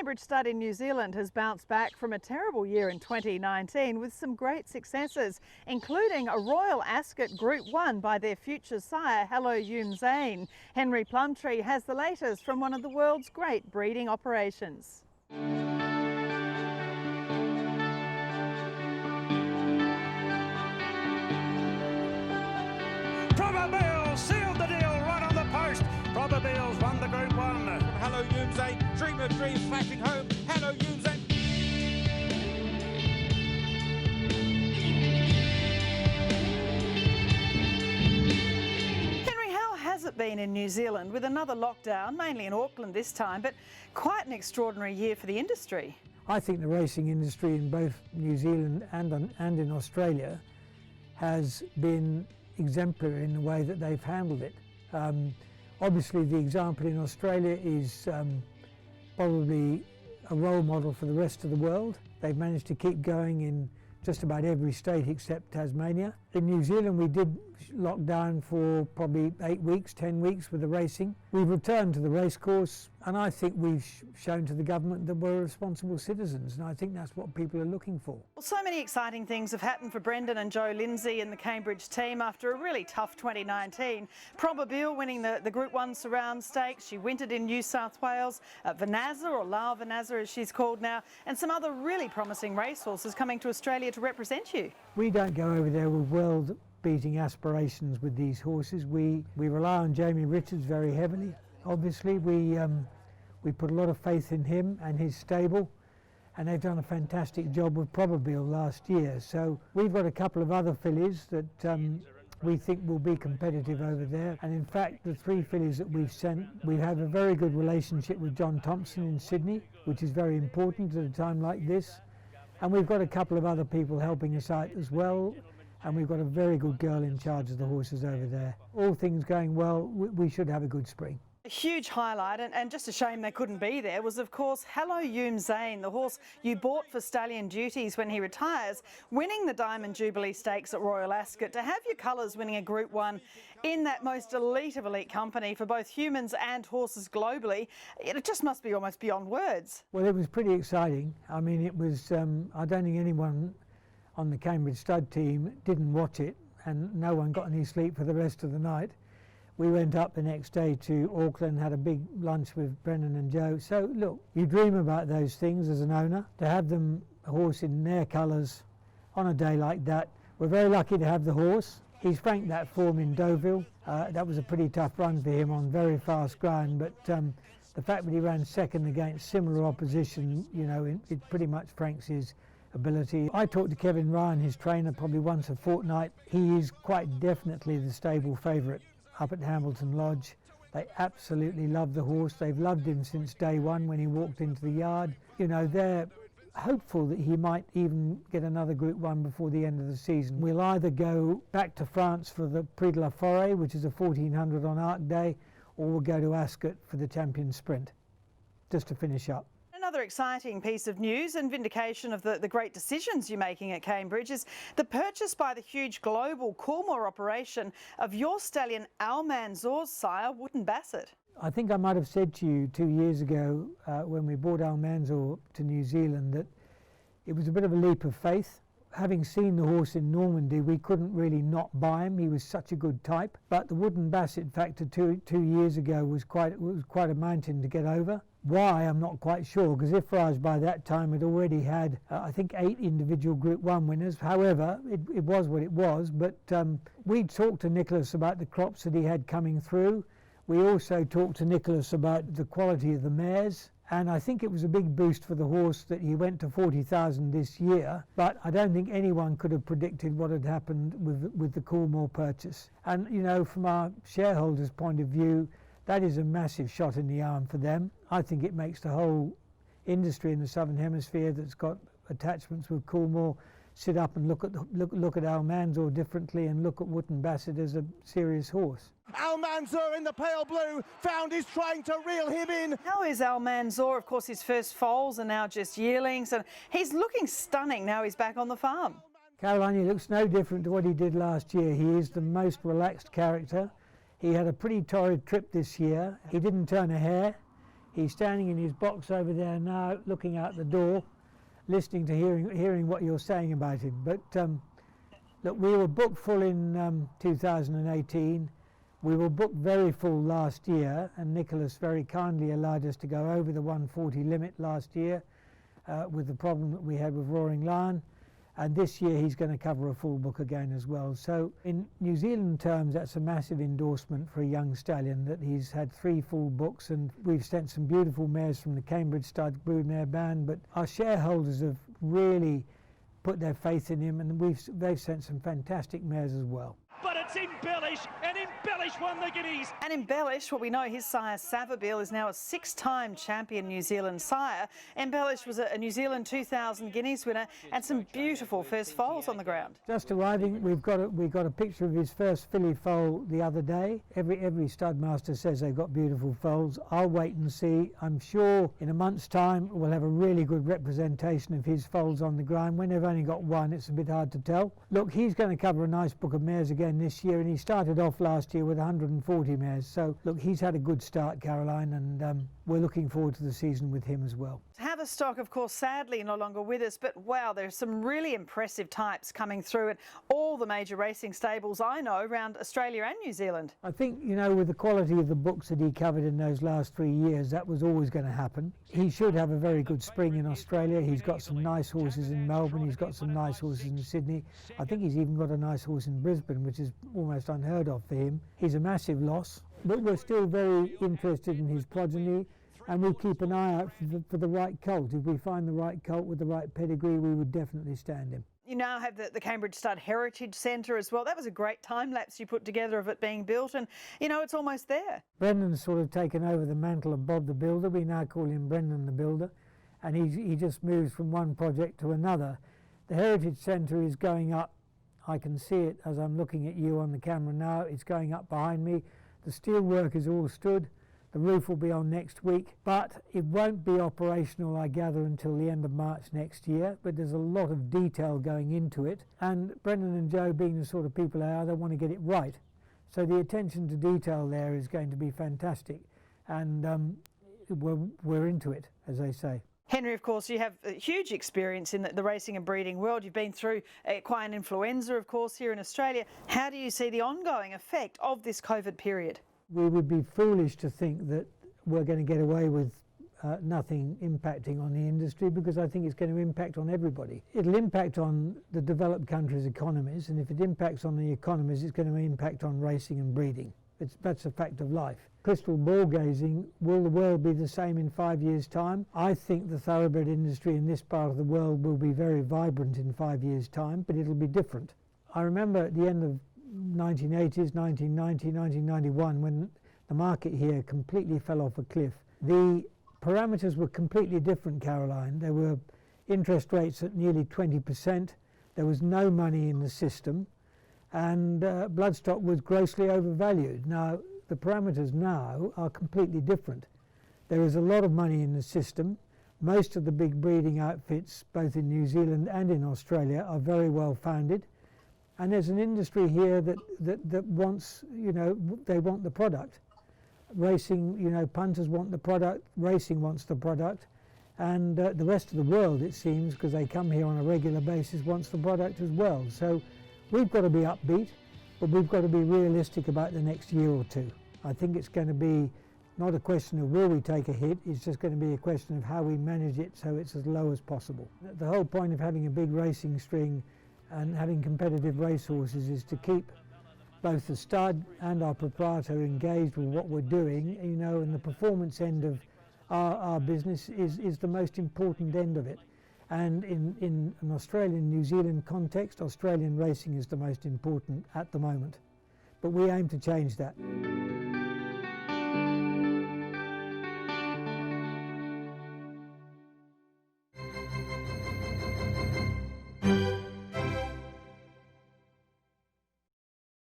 Cambridge stud in New Zealand has bounced back from a terrible year in 2019 with some great successes, including a Royal Ascot Group 1 by their future sire, Hello Yoom Zane. Henry Plumptre has the latest from one of the world's great breeding operations. Probabil's sealed the deal right on the post. Probabil's won the Group 1. Hello Yoom Zane, dream of dreams flashing home. Hello Yoom Zane. Henry, how has it been in New Zealand with another lockdown, mainly in Auckland this time, but quite an extraordinary year for the industry? I think the racing industry in both New Zealand and in Australia has been exemplary in the way that they've handled it. Obviously the example in Australia is probably a role model for the rest of the world. They've managed to keep going in just about every state except Tasmania. In New Zealand we did lock down for probably 8 weeks, 10 weeks with the racing. We've returned to the racecourse and I think we've shown to the government that we're responsible citizens, and I think that's what people are looking for. Well, so many exciting things have happened for Brendan and Joe Lindsay and the Cambridge team after a really tough 2019. Probabil winning the Group 1 Surround Stakes. She wintered in New South Wales. Vanazza, or La Vanazza as she's called now, and some other really promising racehorses coming to Australia to represent you. We don't go over there with world-beating aspirations with these horses. We rely on Jamie Richards very heavily. Obviously, we put a lot of faith in him and his stable, and they've done a fantastic job with Probabil last year. So we've got a couple of other fillies that we think will be competitive over there. And in fact, the 3 fillies that we've sent, we have a very good relationship with John Thompson in Sydney, which is very important at a time like this. And we've got a couple of other people helping us out as well. And we've got a very good girl in charge of the horses over there. All things going well, we should have a good spring. A huge highlight, and just a shame they couldn't be there, was of course Hello Yoom Zane, the horse you bought for stallion duties when he retires, winning the Diamond Jubilee Stakes at Royal Ascot. To have your colours winning a Group 1 in that most elite of elite company for both humans and horses globally, it just must be almost beyond words. Well, it was pretty exciting. I mean, it was, I don't think anyone on the Cambridge stud team didn't watch it, and no one got any sleep for the rest of the night. We went up the next day to Auckland, had a big lunch with Brendan and Joe. So look, you dream about those things as an owner. To have them, a horse in their colours on a day like that, we're very lucky to have the horse. He's franked that form in Deauville. That was a pretty tough run for him on very fast ground, but the fact that he ran second against similar opposition, you know, it pretty much franks his ability. I talk to Kevin Ryan, his trainer, probably once a fortnight. He is quite definitely the stable favourite up at Hamilton Lodge. They absolutely love the horse. They've loved him since day one when he walked into the yard. You know, they're hopeful that he might even get another Group 1 before the end of the season. We'll either go back to France for the Prix de la Forêt, which is a 1400 on Arc Day, or we'll go to Ascot for the Champion Sprint, just to finish up. Another exciting piece of news and vindication of the great decisions you're making at Cambridge is the purchase by the huge global Coolmore operation of your stallion Al Manzour's sire, Wooden Basset. I think I might have said to you 2 years ago when we brought Al Manzour to New Zealand that it was a bit of a leap of faith. Having seen the horse in Normandy, we couldn't really not buy him. He was such a good type. But the Wooden Basset factor two years ago was quite a mountain to get over. Why, I'm not quite sure, because Ifraj by that time had already had, I think, 8 individual Group 1 winners. However, it was what it was. But we talked to Nicholas about the crops that he had coming through. We also talked to Nicholas about the quality of the mares. And I think it was a big boost for the horse that he went to 40,000 this year. But I don't think anyone could have predicted what had happened with the Coolmore purchase. And, you know, from our shareholders' point of view, that is a massive shot in the arm for them. I think it makes the whole industry in the Southern Hemisphere that's got attachments with Coolmore sit up and look at Al Manzour differently and look at Wooden Basset as a serious horse. Al Manzour in the pale blue found his trying to reel him in. How is Al Manzour? Of course, his first foals are now just yearlings, and he's looking stunning now he's back on the farm. Caroline, he looks no different to what he did last year. He is the most relaxed character. He had a pretty torrid trip this year. He didn't turn a hair. He's standing in his box over there now, looking out the door, listening to hearing what you're saying about him. But look, we were booked full in 2018. We were booked very full last year, and Nicholas very kindly allowed us to go over the 140 limit last year with the problem that we had with Roaring Lion. And this year he's going to cover a full book again as well. So in New Zealand terms, that's a massive endorsement for a young stallion, that he's had 3 full books, and we've sent some beautiful mares from the Cambridge Stud Broodmare Band. But our shareholders have really put their faith in him, and they've sent some fantastic mares as well. But it's Embellish, and Embellish won the Guineas. And Embellish, well, we know his sire Savabeel is now a 6-time champion New Zealand sire. Embellish was a New Zealand 2000 Guineas winner and some beautiful first foals on the ground. Just arriving, we got a picture of his first filly foal the other day. Every stud master says they've got beautiful foals. I'll wait and see. I'm sure in a month's time we'll have a really good representation of his foals on the ground. When they've only got one, it's a bit hard to tell. Look, he's going to cover a nice book of mares again this year, and he started off last year with 140 mares. So look, he's had a good start, Caroline, and we're looking forward to the season with him as well. Haverstock, of course, sadly no longer with us, but wow, there's some really impressive types coming through at all the major racing stables I know around Australia and New Zealand. I think, you know, with the quality of the books that he covered in those last 3 years, that was always going to happen. He should have a very good spring in Australia. He's got some nice horses in Melbourne, he's got some nice horses in Sydney. I think he's even got a nice horse in Brisbane, which is almost unheard of for him. He's a massive loss, but we're still very interested in his progeny, and we keep an eye out for the right colt. If we find the right colt with the right pedigree, we would definitely stand him. You now have the Cambridge Stud Heritage Centre as well. That was a great time lapse you put together of it being built, and you know, it's almost there. Brendan's sort of taken over the mantle of Bob the Builder. We now call him Brendan the Builder, and he just moves from one project to another. The Heritage Centre is going up. I can see it as I'm looking at you on the camera now. It's going up behind me. The steel work is all stood. The roof will be on next week, but it won't be operational, I gather, until the end of March next year. But there's a lot of detail going into it, and Brendan and Joe, being the sort of people they are, they want to get it right. So the attention to detail there is going to be fantastic, and we're into it, as they say. Henry, of course, you have a huge experience in the racing and breeding world. You've been through equine influenza, of course, here in Australia. How do you see the ongoing effect of this COVID period? We would be foolish to think that we're going to get away with nothing impacting on the industry, because I think it's going to impact on everybody. It'll impact on the developed countries' economies, and if it impacts on the economies, it's going to impact on racing and breeding. That's a fact of life. Crystal ball gazing, will the world be the same in 5 years' time? I think the thoroughbred industry in this part of the world will be very vibrant in 5 years' time, but it'll be different. I remember at the end of 1980s, 1990, 1991, when the market here completely fell off a cliff. The parameters were completely different, Caroline. There were interest rates at nearly 20%. There was no money in the system, and bloodstock was grossly overvalued. Now, the parameters now are completely different. There is a lot of money in the system. Most of the big breeding outfits, both in New Zealand and in Australia, are very well founded. And there's an industry here that wants, you know, they want the product. Racing, you know, punters want the product, racing wants the product, and the rest of the world, it seems, because they come here on a regular basis, wants the product as well. So we've got to be upbeat, but we've got to be realistic about the next year or two. I think it's going to be not a question of will we take a hit, it's just going to be a question of how we manage it so it's as low as possible. The whole point of having a big racing string and having competitive racehorses is to keep both the stud and our proprietor engaged with what we're doing, you know, and the performance end of our business is the most important end of it. And in an Australian, New Zealand context, Australian racing is the most important at the moment. But we aim to change that.